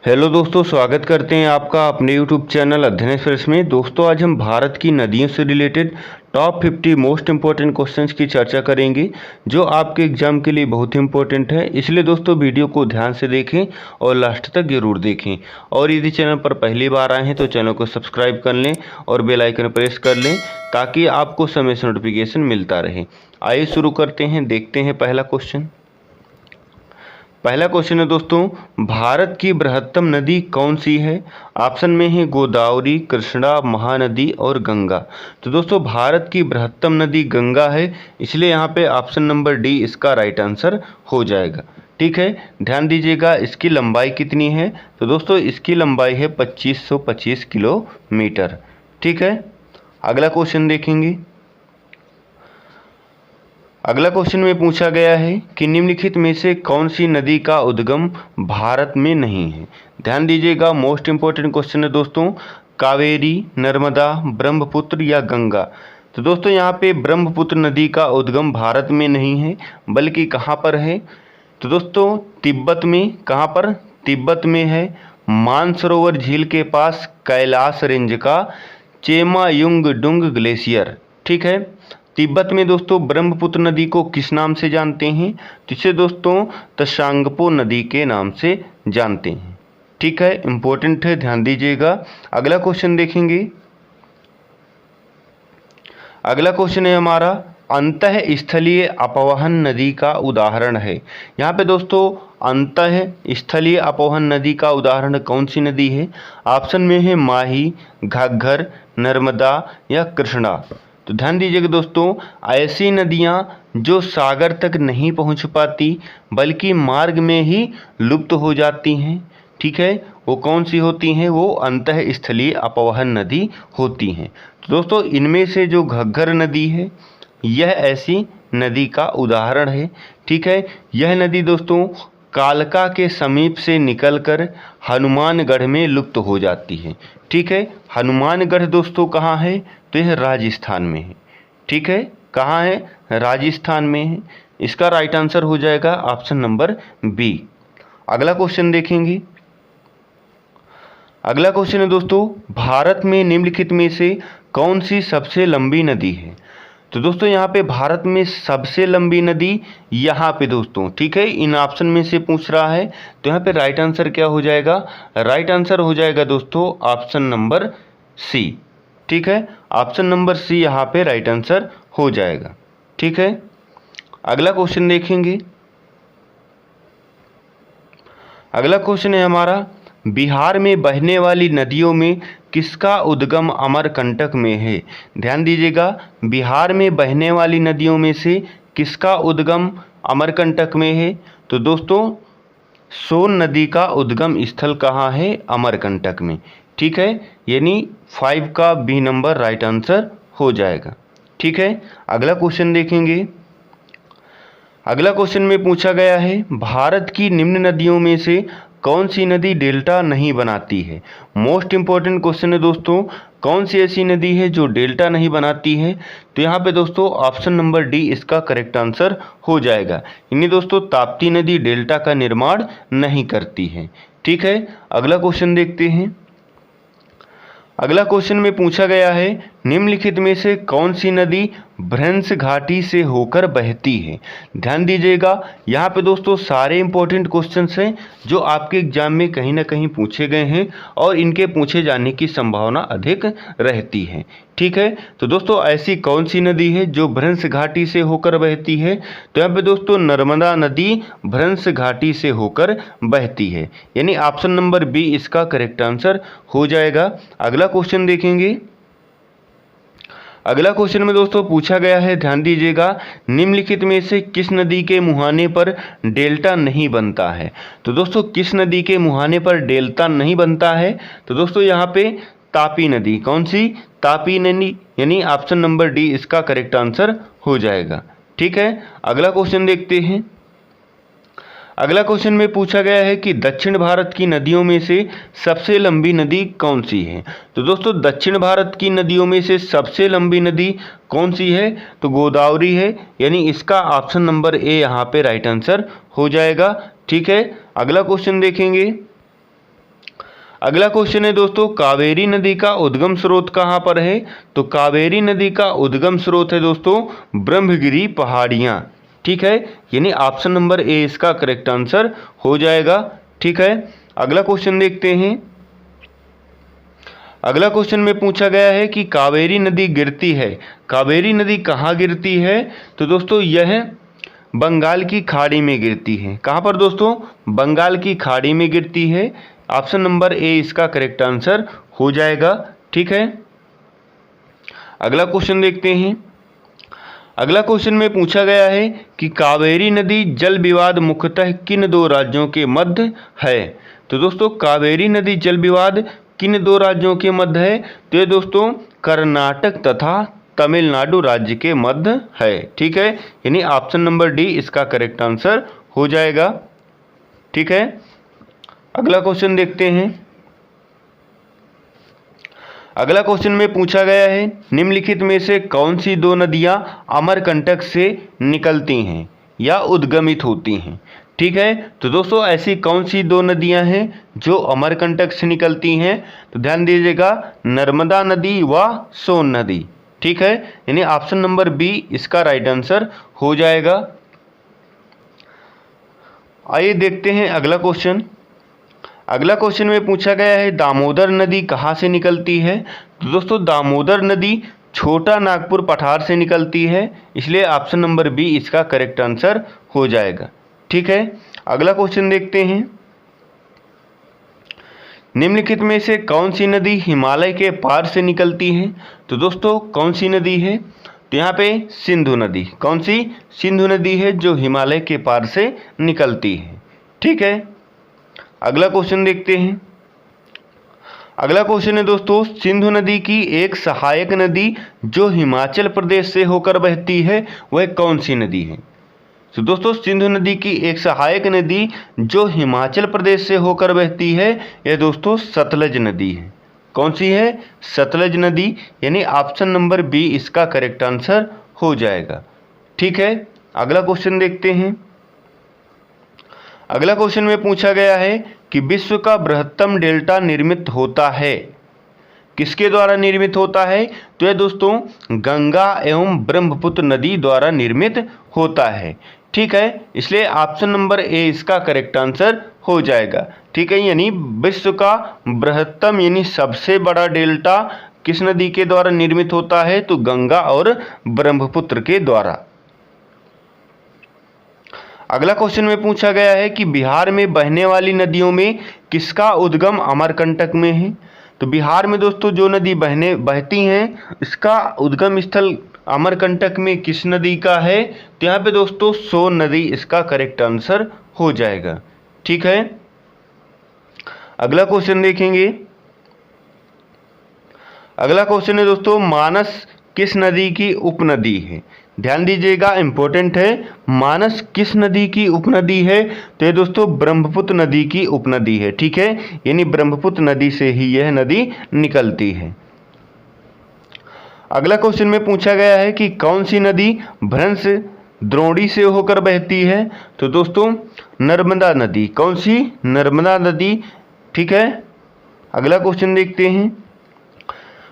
Hello दोस्तों, स्वागत करते हैं आपका अपने यूट्यूब चैनल अध्ययन एक्सप्रेस में। दोस्तों, आज हम भारत की नदियों से related top 50 most important questions की चर्चा करेंगे जो आपके एग्जाम के लिए बहुत इंपॉर्टेंट है। इसलिए दोस्तों वीडियो को ध्यान से देखें और लास्ट तक जरूर देखें। और यदि चैनल पर पहली बार आए हैं तो चैनल को सब्सक्राइब कर लें और बेल आइकन प्रेस कर लें ताकि आपको समय से नोटिफिकेशन मिलता रहे। आइए शुरू करते हैं, देखते हैं पहला क्वेश्चन है दोस्तों, भारत की बृहत्तम नदी कौन सी है? ऑप्शन में है गोदावरी, कृष्णा, महानदी और गंगा। तो दोस्तों भारत की बृहत्तम नदी गंगा है, इसलिए यहाँ पे ऑप्शन नंबर डी इसका राइट आंसर हो जाएगा। ठीक है, ध्यान दीजिएगा इसकी लंबाई कितनी है। तो दोस्तों इसकी लंबाई है 2525 किलोमीटर। ठीक है, अगला क्वेश्चन देखेंगे। अगला क्वेश्चन में पूछा गया है कि निम्नलिखित में से कौन सी नदी का उद्गम भारत में नहीं है? ध्यान दीजिएगा, मोस्ट इंपॉर्टेंट क्वेश्चन है दोस्तों। कावेरी, नर्मदा, ब्रह्मपुत्र या गंगा? तो दोस्तों यहाँ पे ब्रह्मपुत्र नदी का उद्गम भारत में नहीं है, बल्कि कहाँ पर है? तो दोस्तों तिब्बत में। कहाँ पर? तिब्बत में है, मानसरोवर झील के पास कैलाश रेंज का चेमायुंगडुंग ग्लेशियर। ठीक है, तिब्बत में दोस्तों ब्रह्मपुत्र नदी को किस नाम से जानते हैं? तो इसे दोस्तों त्सांगपो नदी के नाम से जानते हैं। ठीक है, इंपॉर्टेंट है, ध्यान दीजिएगा। अगला क्वेश्चन देखेंगे। अगला क्वेश्चन है हमारा, अंतः स्थलीय अपवहन नदी का उदाहरण है। यहाँ पे दोस्तों अंतः स्थलीय अपवहन नदी का उदाहरण कौन सी नदी है? ऑप्शन में है माही, घग्गर, नर्मदा या कृष्णा। तो ध्यान दीजिएगा दोस्तों, ऐसी नदियाँ जो सागर तक नहीं पहुँच पाती बल्कि मार्ग में ही लुप्त हो जाती हैं, ठीक है, वो कौन सी होती हैं? वो अंतः स्थलीय अपवहन नदी होती हैं। तो दोस्तों इनमें से जो घग्गर नदी है यह ऐसी नदी का उदाहरण है। ठीक है, यह नदी दोस्तों कालका के समीप से निकलकर हनुमानगढ़ में लुप्त हो जाती है। ठीक है, हनुमानगढ़ दोस्तों कहाँ है? तो यह राजस्थान में है। ठीक है, कहाँ है? राजस्थान में है। इसका राइट आंसर हो जाएगा ऑप्शन नंबर बी। अगला क्वेश्चन देखेंगे। अगला क्वेश्चन है दोस्तों, भारत में निम्नलिखित में से कौन सी सबसे लंबी नदी है? तो दोस्तों यहाँ पे भारत में सबसे लंबी नदी यहाँ पे दोस्तों, ठीक है, इन ऑप्शन में से पूछ रहा है, तो यहाँ पे राइट आंसर क्या हो जाएगा? राइट आंसर हो जाएगा दोस्तों ऑप्शन नंबर सी। ठीक है, ऑप्शन नंबर सी यहाँ पे राइट आंसर हो जाएगा। ठीक है, अगला क्वेश्चन देखेंगे। अगला क्वेश्चन है हमारा, बिहार में बहने वाली नदियों में किसका उद्गम अमरकंटक में है? ध्यान दीजिएगा, बिहार में बहने वाली नदियों में से किसका उद्गम अमरकंटक में है? तो दोस्तों सोन नदी का उद्गम स्थल कहाँ है? अमरकंटक में। ठीक है, यानी 5 का बी नंबर राइट आंसर हो जाएगा। ठीक है, अगला क्वेश्चन देखेंगे। अगला क्वेश्चन में पूछा गया है, भारत की निम्न नदियों में से कौन सी नदी डेल्टा नहीं बनाती है? मोस्ट इंपॉर्टेंट क्वेश्चन है दोस्तों, कौन सी ऐसी नदी है जो डेल्टा नहीं बनाती है? तो यहाँ पे दोस्तों ऑप्शन नंबर डी इसका करेक्ट आंसर हो जाएगा। यानी दोस्तों ताप्ती नदी डेल्टा का निर्माण नहीं करती है। ठीक है, अगला क्वेश्चन देखते हैं। अगला क्वेश्चन में पूछा गया है, निम्नलिखित में से कौन सी नदी भ्रंश घाटी से होकर बहती है? ध्यान दीजिएगा, यहाँ पे दोस्तों सारे इंपॉर्टेंट क्वेश्चंस हैं जो आपके एग्जाम में कहीं ना कहीं पूछे गए हैं और इनके पूछे जाने की संभावना अधिक रहती है। ठीक है, तो दोस्तों ऐसी कौन सी नदी है जो भ्रंश घाटी से होकर बहती है? तो यहाँ पे दोस्तों नर्मदा नदी भ्रंश घाटी से होकर बहती है, यानी ऑप्शन नंबर बी इसका करेक्ट आंसर हो जाएगा। अगला क्वेश्चन देखेंगे। अगला क्वेश्चन में दोस्तों पूछा गया है, ध्यान दीजिएगा, निम्नलिखित में से किस नदी के मुहाने पर डेल्टा नहीं बनता है? तो दोस्तों किस नदी के मुहाने पर डेल्टा नहीं बनता है? तो दोस्तों यहाँ पे तापी नदी। कौन सी? तापी नदी, यानी ऑप्शन नंबर डी इसका करेक्ट आंसर हो जाएगा। ठीक है, अगला क्वेश्चन देखते हैं। अगला क्वेश्चन में पूछा गया है कि दक्षिण भारत की नदियों में से सबसे लंबी नदी कौन सी है? तो दोस्तों दक्षिण भारत की नदियों में से सबसे लंबी नदी कौन सी है? तो गोदावरी है, यानी इसका ऑप्शन नंबर ए यहाँ पे राइट आंसर हो जाएगा। ठीक है, अगला क्वेश्चन देखेंगे। अगला क्वेश्चन है दोस्तों, कावेरी नदी का उद्गम स्रोत कहाँ पर है? तो कावेरी नदी का उद्गम स्रोत है दोस्तों ब्रह्मगिरी पहाड़ियाँ। ठीक है, यानी ऑप्शन नंबर ए इसका करेक्ट आंसर हो जाएगा। ठीक है, अगला क्वेश्चन देखते हैं। अगला क्वेश्चन में पूछा गया है कि कावेरी नदी गिरती है, कावेरी नदी कहाँ गिरती है? तो दोस्तों यह बंगाल की खाड़ी में गिरती है। कहाँ पर दोस्तों? बंगाल की खाड़ी में गिरती है। ऑप्शन नंबर ए इसका करेक्ट आंसर हो जाएगा। ठीक है, अगला क्वेश्चन देखते हैं। अगला क्वेश्चन में पूछा गया है कि कावेरी नदी जल विवाद मुख्यतः किन दो राज्यों के मध्य है? तो दोस्तों कावेरी नदी जल विवाद किन दो राज्यों के मध्य है? तो ये दोस्तों कर्नाटक तथा तमिलनाडु राज्य के मध्य है। ठीक है, यानी ऑप्शन नंबर डी इसका करेक्ट आंसर हो जाएगा। ठीक है, अगला क्वेश्चन देखते हैं। अगला क्वेश्चन में पूछा गया है निम्नलिखित में से कौन सी दो नदियां अमरकंटक से निकलती हैं या उद्गमित होती हैं? ठीक है, तो दोस्तों ऐसी कौन सी दो नदियां हैं जो अमरकंटक से निकलती हैं? तो ध्यान दीजिएगा, नर्मदा नदी व सोन नदी। ठीक है, यानी ऑप्शन नंबर बी इसका राइट आंसर हो जाएगा। आइए देखते हैं अगला क्वेश्चन। अगला क्वेश्चन में पूछा गया है दामोदर नदी कहाँ से निकलती है? तो दोस्तों दामोदर नदी छोटा नागपुर पठार से निकलती है, इसलिए ऑप्शन नंबर बी इसका करेक्ट आंसर हो जाएगा। ठीक है, अगला क्वेश्चन देखते हैं। निम्नलिखित में से कौन सी नदी हिमालय के पार से निकलती है? तो दोस्तों कौन सी नदी है? तो यहाँ पे सिंधु नदी। कौन सी? सिंधु नदी है जो हिमालय के पार से निकलती है। ठीक है, अगला क्वेश्चन देखते हैं। अगला क्वेश्चन है दोस्तों सिंधु नदी की एक सहायक नदी जो हिमाचल प्रदेश से होकर बहती है वह कौन सी नदी है? तो दोस्तों सिंधु नदी की एक सहायक नदी जो हिमाचल प्रदेश से होकर बहती है यह दोस्तों सतलज नदी है। कौन सी है? सतलज नदी, यानी ऑप्शन नंबर बी इसका करेक्ट आंसर हो जाएगा। ठीक है, अगला क्वेश्चन देखते हैं। अगला क्वेश्चन में पूछा गया है कि विश्व का बृहत्तम डेल्टा निर्मित होता है, किसके द्वारा निर्मित होता है? तो यह दोस्तों गंगा एवं ब्रह्मपुत्र नदी द्वारा निर्मित होता है। ठीक है, इसलिए ऑप्शन नंबर ए इसका करेक्ट आंसर हो जाएगा। ठीक है, यानी विश्व का बृहत्तम यानी सबसे बड़ा डेल्टा किस नदी के द्वारा निर्मित होता है? तो गंगा और ब्रह्मपुत्र के द्वारा। अगला क्वेश्चन में पूछा गया है कि बिहार में बहने वाली नदियों में किसका उद्गम अमरकंटक में है? तो बिहार में दोस्तों जो नदी बहती हैं इसका उद्गम स्थल अमरकंटक में किस नदी का है? तो यहाँ पे दोस्तों सोन नदी इसका करेक्ट आंसर हो जाएगा। ठीक है, अगला क्वेश्चन देखेंगे। अगला क्वेश्चन है दोस्तों मानस किस नदी की उपनदी है? ध्यान दीजिएगा, इंपॉर्टेंट है। मानस किस नदी की उपनदी है? तो ये दोस्तों ब्रह्मपुत्र नदी की उपनदी है। ठीक है, यानी ब्रह्मपुत्र नदी से ही यह नदी निकलती है। अगला क्वेश्चन में पूछा गया है कि कौन सी नदी भ्रंश द्रोणी से होकर बहती है? तो दोस्तों नर्मदा नदी। कौन सी? नर्मदा नदी। ठीक है, अगला क्वेश्चन देखते हैं।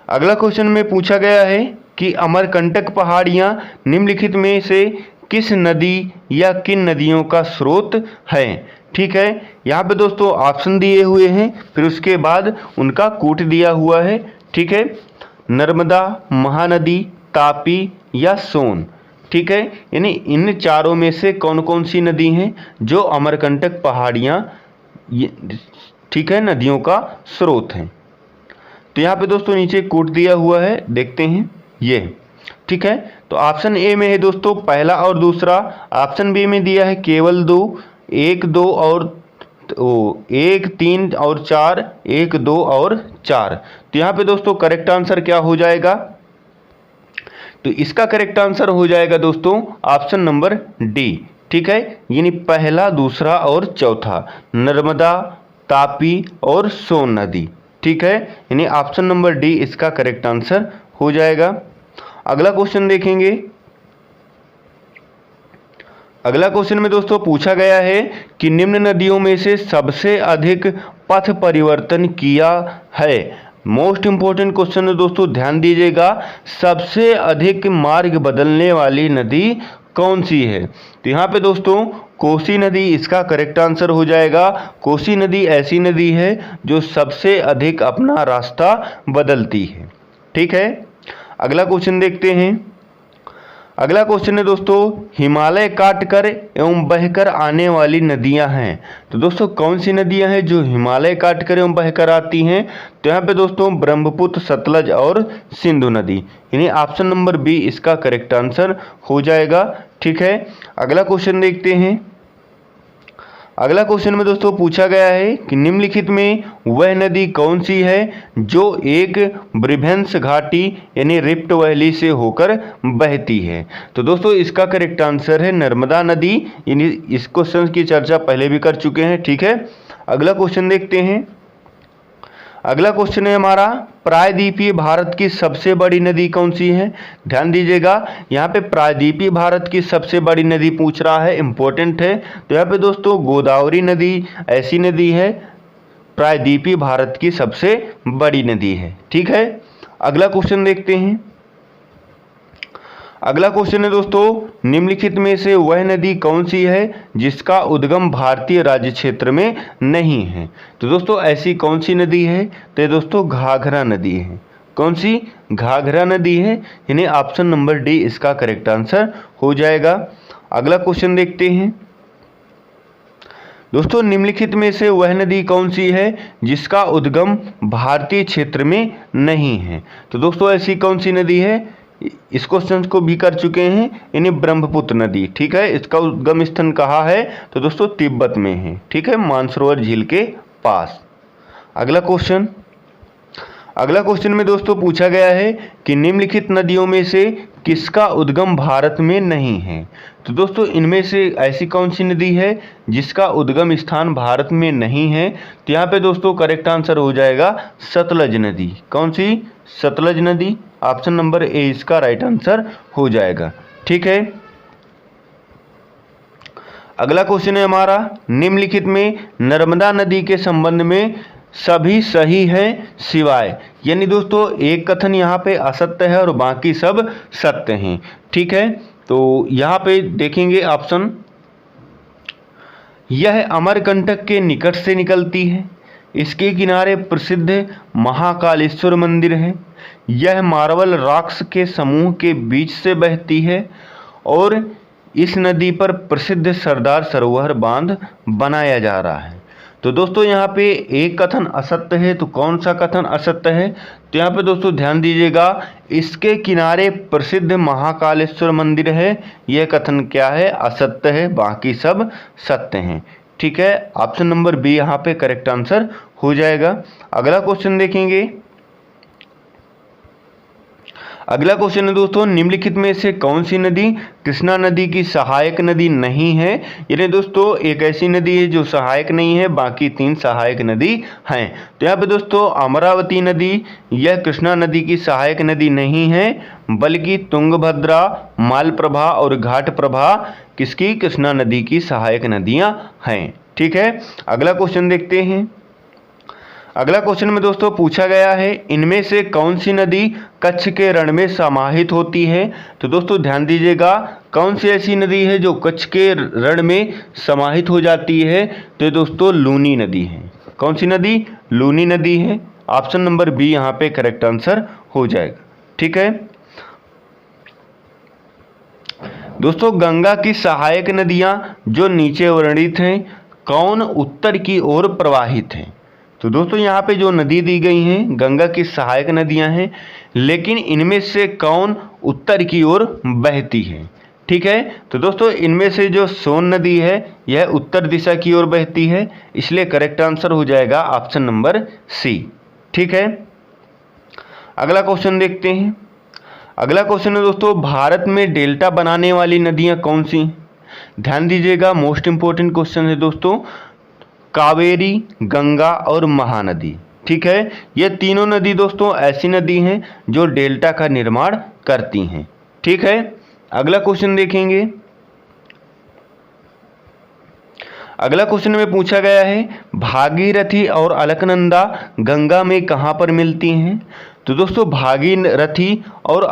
अगला क्वेश्चन में पूछा गया है कि अमरकंटक पहाड़ियाँ निम्नलिखित में से किस नदी या किन नदियों का स्रोत है? ठीक है, यहाँ पे दोस्तों ऑप्शन दिए हुए हैं, फिर उसके बाद उनका कूट दिया हुआ है। ठीक है, नर्मदा, महानदी, तापी या सोन। ठीक है, यानी इन चारों में से कौन कौन सी नदी हैं जो अमरकंटक पहाड़ियाँ ठीक है नदियों का स्रोत हैं? तो यहाँ पे दोस्तों नीचे कोट दिया हुआ है, देखते हैं ये। ठीक है, तो ऑप्शन ए में है दोस्तों पहला और दूसरा, ऑप्शन बी में दिया है केवल दो, 1, 2 और 1, 3 और 4, 1, 2 और 4। तो यहाँ पे दोस्तों करेक्ट आंसर क्या हो जाएगा? तो इसका करेक्ट आंसर हो जाएगा दोस्तों ऑप्शन नंबर डी। ठीक है, यानी पहला, दूसरा और चौथा, नर्मदा, तापी और सोन नदी। ठीक है, यानी ऑप्शन नंबर डी इसका करेक्ट आंसर हो जाएगा। अगला क्वेश्चन देखेंगे। अगला क्वेश्चन में दोस्तों पूछा गया है कि निम्न नदियों में से सबसे अधिक पथ परिवर्तन किया है। मोस्ट इंपॉर्टेंट क्वेश्चन है दोस्तों, ध्यान दीजिएगा। सबसे अधिक मार्ग बदलने वाली नदी कौन सी है? तो यहाँ पे दोस्तों कोसी नदी इसका करेक्ट आंसर हो जाएगा। कोसी नदी ऐसी नदी है जो सबसे अधिक अपना रास्ता बदलती है। ठीक है, अगला क्वेश्चन देखते हैं। अगला क्वेश्चन है दोस्तों, हिमालय काटकर एवं बहकर आने वाली नदियां हैं। तो दोस्तों कौन सी नदियां हैं जो हिमालय काटकर एवं बहकर आती हैं? तो यहाँ पे दोस्तों ब्रह्मपुत्र, सतलज और सिंधु नदी, यानी ऑप्शन नंबर बी इसका करेक्ट आंसर हो जाएगा। ठीक है, अगला क्वेश्चन देखते हैं। अगला क्वेश्चन में दोस्तों पूछा गया है कि निम्नलिखित में वह नदी कौन सी है जो एक ब्रिभेंस घाटी यानी रिफ्ट वैली से होकर बहती है? तो दोस्तों इसका करेक्ट आंसर है नर्मदा नदी, यानी इस क्वेश्चन की चर्चा पहले भी कर चुके हैं। ठीक है, अगला क्वेश्चन देखते हैं। अगला क्वेश्चन है हमारा, प्रायद्वीपीय भारत की सबसे बड़ी नदी कौन सी है? ध्यान दीजिएगा, यहाँ पे प्रायद्वीपीय भारत की सबसे बड़ी नदी पूछ रहा है, इंपॉर्टेंट है। तो यहाँ पे दोस्तों गोदावरी नदी ऐसी नदी है, प्रायद्वीपीय भारत की सबसे बड़ी नदी है। ठीक है, अगला क्वेश्चन देखते हैं। अगला क्वेश्चन है दोस्तों, निम्नलिखित में से वह नदी कौन सी है जिसका उद्गम भारतीय राज्य क्षेत्र में नहीं है? तो दोस्तों ऐसी कौन सी नदी है? तो ये दोस्तों घाघरा नदी है। कौन सी? घाघरा नदी है, यानी ऑप्शन नंबर डी इसका करेक्ट आंसर हो जाएगा। अगला क्वेश्चन देखते हैं। दोस्तों निम्नलिखित में से वह नदी कौन सी है जिसका उद्गम भारतीय क्षेत्र में नहीं है? तो दोस्तों ऐसी कौन सी नदी है? इस क्वेश्चन को भी कर चुके हैं, यानी ब्रह्मपुत्र नदी। ठीक है, इसका उद्गम स्थान कहाँ है? तो दोस्तों तिब्बत में है। ठीक है, मानसरोवर झील के पास। अगला क्वेश्चन। अगला क्वेश्चन में दोस्तों पूछा गया है कि निम्नलिखित नदियों में से किसका उद्गम भारत में नहीं है? तो दोस्तों इनमें से ऐसी कौन सी नदी है जिसका उद्गम स्थान भारत में नहीं है? तो यहाँ पे दोस्तों करेक्ट आंसर हो जाएगा सतलज नदी। कौन सी? सतलज नदी, ऑप्शन नंबर ए इसका राइट आंसर हो जाएगा। ठीक है, अगला क्वेश्चन है हमारा, निम्नलिखित में नर्मदा नदी के संबंध में सभी सही है सिवाय, यानी दोस्तों एक कथन यहाँ पे असत्य है और बाकी सब सत्य हैं। ठीक है, तो यहाँ पे देखेंगे ऑप्शन, यह अमरकंटक के निकट से निकलती है, इसके किनारे प्रसिद्ध महाकालेश्वर मंदिर है, यह मार्बल रॉक्स के समूह के बीच से बहती है और इस नदी पर प्रसिद्ध सरदार सरोवर बांध बनाया जा रहा है। तो दोस्तों यहाँ पे एक कथन असत्य है, तो कौन सा कथन असत्य है? तो यहाँ पे दोस्तों ध्यान दीजिएगा, इसके किनारे प्रसिद्ध महाकालेश्वर मंदिर है, यह कथन क्या है? असत्य है, बाकी सब सत्य हैं। ठीक है, ऑप्शन नंबर बी यहाँ पे करेक्ट आंसर हो जाएगा। अगला क्वेश्चन देखेंगे। अगला क्वेश्चन है दोस्तों, निम्नलिखित में से कौन सी नदी कृष्णा नदी की सहायक नदी नहीं है? यानी दोस्तों एक ऐसी नदी है जो सहायक नहीं है, बाकी तीन सहायक नदी हैं। तो यहाँ पे दोस्तों अमरावती नदी यह कृष्णा नदी की सहायक नदी नहीं है, बल्कि तुंगभद्रा, मालप्रभा और घाटप्रभा किसकी? कृष्णा नदी की सहायक नदियाँ हैं। ठीक है, अगला क्वेश्चन देखते हैं। अगला क्वेश्चन में दोस्तों पूछा गया है, इनमें से कौन सी नदी कच्छ के रण में समाहित होती है? तो दोस्तों ध्यान दीजिएगा, कौन सी ऐसी नदी है जो कच्छ के रण में समाहित हो जाती है? तो दोस्तों लूनी नदी है। कौन सी नदी? लूनी नदी है, ऑप्शन नंबर बी यहाँ पे करेक्ट आंसर हो जाएगा। ठीक है दोस्तों, गंगा की सहायक नदियाँ जो नीचे वर्णित हैं कौन उत्तर की ओर प्रवाहित हैं? तो दोस्तों यहाँ पे जो नदी दी गई हैं गंगा की सहायक नदियाँ हैं, लेकिन इनमें से कौन उत्तर की ओर बहती है? ठीक है, तो दोस्तों इनमें से जो सोन नदी है यह उत्तर दिशा की ओर बहती है, इसलिए करेक्ट आंसर हो जाएगा ऑप्शन नंबर सी। ठीक है, अगला क्वेश्चन देखते हैं। अगला क्वेश्चन है दोस्तों, भारत में डेल्टा बनाने वाली नदियाँ कौन सी? ध्यान दीजिएगा, मोस्ट इंपॉर्टेंट क्वेश्चन है दोस्तों। कावेरी, गंगा और महानदी। ठीक है, ये तीनों नदी दोस्तों ऐसी नदी हैं जो डेल्टा का निर्माण करती हैं। ठीक है, अगला क्वेश्चन देखेंगे। अगला क्वेश्चन में पूछा गया है भागीरथी और अलकनंदा गंगा में कहाँ पर मिलती हैं। तो दोस्तों भागीरथी और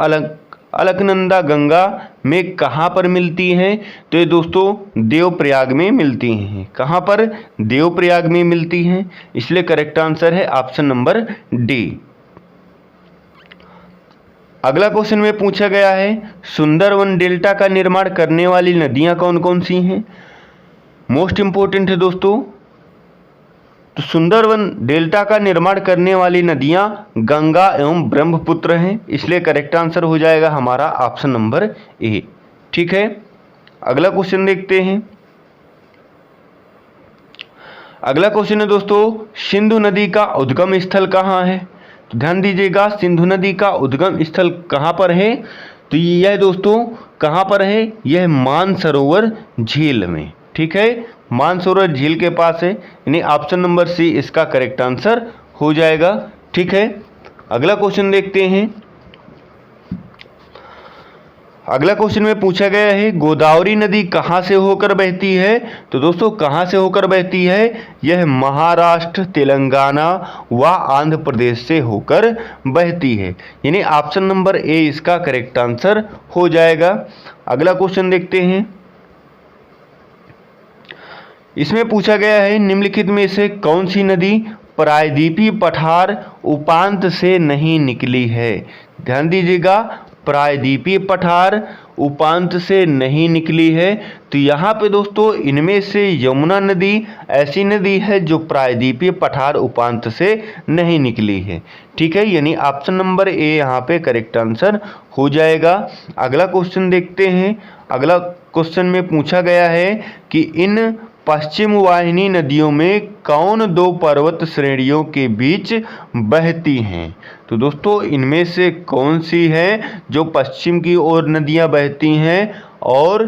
अलकनंदा गंगा में कहाँ पर मिलती हैं। तो ये दोस्तों देवप्रयाग में मिलती हैं। कहाँ पर? देवप्रयाग में मिलती हैं। इसलिए करेक्ट आंसर है ऑप्शन नंबर डी। अगला क्वेश्चन में पूछा गया है सुंदरवन डेल्टा का निर्माण करने वाली नदियां कौन कौन सी हैं। मोस्ट इंपोर्टेंट है दोस्तों। तो सुंदरवन डेल्टा का निर्माण करने वाली नदियां गंगा एवं ब्रह्मपुत्र हैं। इसलिए करेक्ट आंसर हो जाएगा हमारा ऑप्शन नंबर ए। ठीक है, अगला क्वेश्चन देखते हैं। अगला क्वेश्चन है दोस्तों सिंधु नदी का उद्गम स्थल कहाँ है। तो ध्यान दीजिएगा सिंधु नदी का उद्गम स्थल कहाँ पर है। तो यह दोस्तों कहाँ पर है, यह मानसरोवर झील में। ठीक है, मानसरोवर झील के पास है, यानी ऑप्शन नंबर सी इसका करेक्ट आंसर हो जाएगा। ठीक है, अगला क्वेश्चन देखते हैं। अगला क्वेश्चन में पूछा गया है गोदावरी नदी कहाँ से होकर बहती है। तो दोस्तों कहाँ से होकर बहती है, यह महाराष्ट्र, तेलंगाना व आंध्र प्रदेश से होकर बहती है, यानी ऑप्शन नंबर ए इसका करेक्ट आंसर हो जाएगा। अगला क्वेश्चन देखते हैं। इसमें पूछा गया है निम्नलिखित में से कौन सी नदी प्रायद्वीपीय पठार उपांत से नहीं निकली है। ध्यान दीजिएगा प्रायद्वीपीय पठार उपांत से नहीं निकली है। तो यहाँ पे दोस्तों इनमें से यमुना नदी ऐसी नदी है जो प्रायद्वीपीय पठार उपांत से नहीं निकली है। ठीक है, यानी ऑप्शन नंबर ए यहाँ पे करेक्ट आंसर हो जाएगा। अगला क्वेश्चन देखते हैं। अगला क्वेश्चन में पूछा गया है कि इन पश्चिम वाहिनी नदियों में कौन दो पर्वत श्रेणियों के बीच बहती हैं। तो दोस्तों इनमें से कौन सी है जो पश्चिम की ओर नदियां बहती हैं और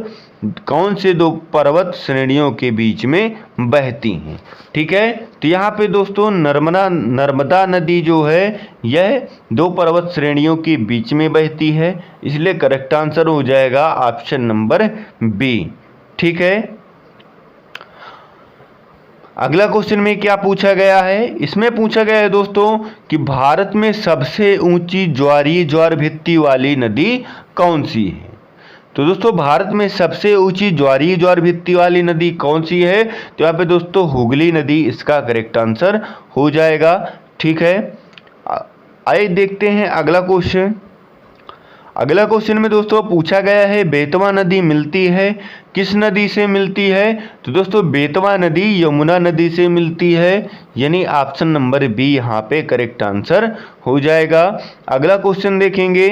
कौन से दो पर्वत श्रेणियों के बीच में बहती हैं। ठीक है, तो यहाँ पे दोस्तों नर्मदा नदी जो है यह दो पर्वत श्रेणियों के बीच में बहती है। इसलिए करेक्ट आंसर हो जाएगा ऑप्शन नंबर बी। ठीक है, अगला क्वेश्चन में क्या पूछा गया है। इसमें पूछा गया है दोस्तों कि भारत में सबसे ऊंची ज्वारीय ज्वार भित्ति वाली नदी कौन सी है। तो दोस्तों भारत में सबसे ऊंची ज्वारीय ज्वार भित्ति वाली नदी कौन सी है। तो यहाँ पे दोस्तों हुगली नदी इसका करेक्ट आंसर हो जाएगा। ठीक है, आइए देखते हैं अगला क्वेश्चन। अगला क्वेश्चन में दोस्तों पूछा गया है बेतवा नदी मिलती है किस नदी से मिलती है। तो दोस्तों बेतवा नदी यमुना नदी से मिलती है, यानी ऑप्शन नंबर बी यहाँ पे करेक्ट आंसर हो जाएगा। अगला क्वेश्चन देखेंगे।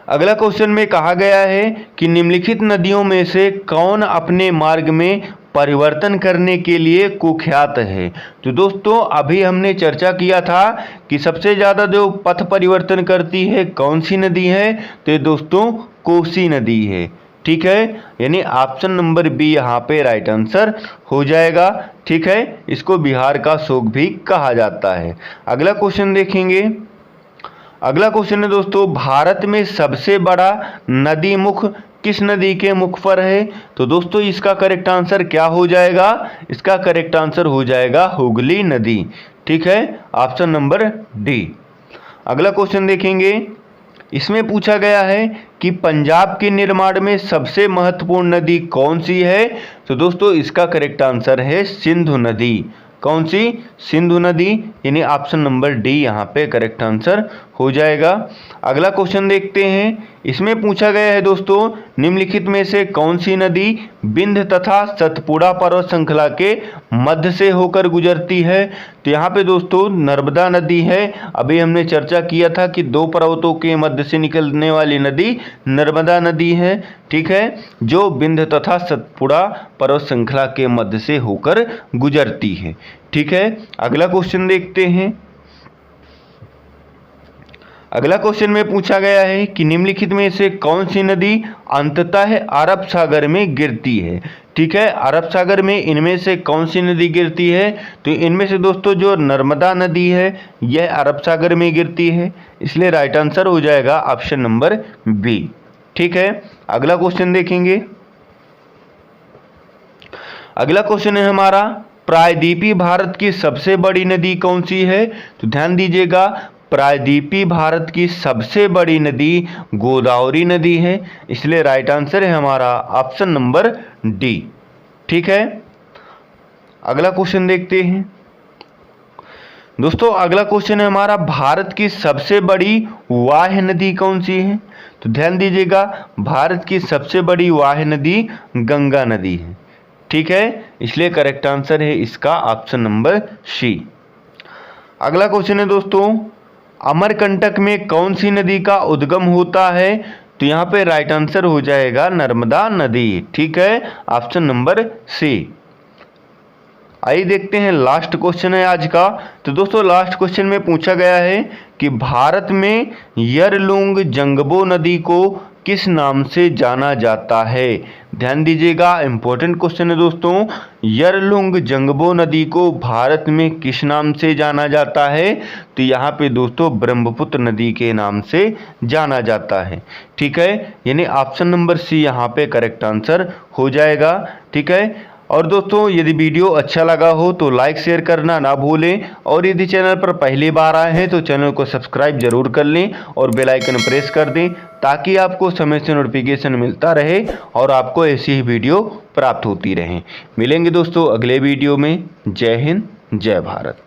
अगला क्वेश्चन में कहा गया है कि निम्नलिखित नदियों में से कौन अपने मार्ग में परिवर्तन करने के लिए कुख्यात है। तो दोस्तों अभी हमने चर्चा किया था कि सबसे ज़्यादा जो पथ परिवर्तन करती है कौन सी नदी है। तो दोस्तों कोसी नदी है। ठीक है, यानी ऑप्शन नंबर बी यहाँ पे राइट आंसर हो जाएगा। ठीक है, इसको बिहार का शोक भी कहा जाता है। अगला क्वेश्चन देखेंगे। अगला क्वेश्चन है दोस्तों भारत में सबसे बड़ा नदी मुख किस नदी के मुख पर है। तो दोस्तों इसका करेक्ट आंसर क्या हो जाएगा, इसका करेक्ट आंसर हो जाएगा हुगली नदी। ठीक है, ऑप्शन नंबर डी। अगला क्वेश्चन देखेंगे। इसमें पूछा गया है कि पंजाब के निर्माण में सबसे महत्वपूर्ण नदी कौन सी है। तो दोस्तों इसका करेक्ट आंसर है सिंधु नदी। कौन सी? सिंधु नदी, यानी ऑप्शन नंबर डी यहाँ पे करेक्ट आंसर हो जाएगा। अगला क्वेश्चन देखते हैं। इसमें पूछा गया है दोस्तों निम्नलिखित में से कौन सी नदी विंध्य तथा सतपुड़ा पर्वत श्रृंखला के मध्य से होकर गुजरती है। तो यहाँ पे दोस्तों नर्मदा नदी है। अभी हमने चर्चा किया था कि दो पर्वतों के मध्य से निकलने वाली नदी नर्मदा नदी है। ठीक है, जो विंध्य तथा सतपुड़ा पर्वत श्रृंखला के मध्य से होकर गुजरती है। ठीक है, अगला क्वेश्चन देखते हैं। अगला क्वेश्चन में पूछा गया है कि निम्नलिखित में से कौन सी नदी अंततः अरब सागर में गिरती है। ठीक है, अरब सागर में इनमें से कौन सी नदी गिरती है। तो इनमें से दोस्तों जो नर्मदा नदी है यह अरब सागर में गिरती है। इसलिए राइट आंसर हो जाएगा ऑप्शन नंबर बी। ठीक है, अगला क्वेश्चन देखेंगे। अगला क्वेश्चन है हमारा, प्रायद्वीपीय भारत की सबसे बड़ी नदी कौन सी है? तो ध्यान दीजिएगा, प्रायद्वीपीय भारत की सबसे बड़ी नदी गोदावरी नदी है, इसलिए राइट आंसर है हमारा ऑप्शन नंबर डी। ठीक है, अगला क्वेश्चन देखते हैं दोस्तों। अगला क्वेश्चन है हमारा, भारत की सबसे बड़ी वाह्य नदी कौन सी है? तो ध्यान दीजिएगा, भारत की सबसे बड़ी वाह्य नदी गंगा नदी है। ठीक है, इसलिए करेक्ट आंसर है इसका ऑप्शन नंबर सी। अगला क्वेश्चन है दोस्तों, अमरकंटक में कौन सी नदी का उद्गम होता है? तो यहाँ पे राइट आंसर हो जाएगा नर्मदा नदी। ठीक है, ऑप्शन नंबर सी। आइए देखते हैं लास्ट क्वेश्चन है आज का। तो दोस्तों लास्ट क्वेश्चन में पूछा गया है कि भारत में यरलुंग जंगबो नदी को किस नाम से जाना जाता है? ध्यान दीजिएगा, इंपॉर्टेंट क्वेश्चन है दोस्तों। यरलुंग जंगबो नदी को भारत में किस नाम से जाना जाता है? तो यहाँ पे दोस्तों ब्रह्मपुत्र नदी के नाम से जाना जाता है। ठीक है, यानी ऑप्शन नंबर सी यहाँ पे करेक्ट आंसर हो जाएगा। ठीक है, और दोस्तों यदि वीडियो अच्छा लगा हो तो लाइक शेयर करना ना भूलें, और यदि चैनल पर पहली बार आए हैं तो चैनल को सब्सक्राइब जरूर कर लें और बेल आइकन प्रेस कर दें, ताकि आपको समय से नोटिफिकेशन मिलता रहे और आपको ऐसी ही वीडियो प्राप्त होती रहें। मिलेंगे दोस्तों अगले वीडियो में। जय हिंद, जय भारत।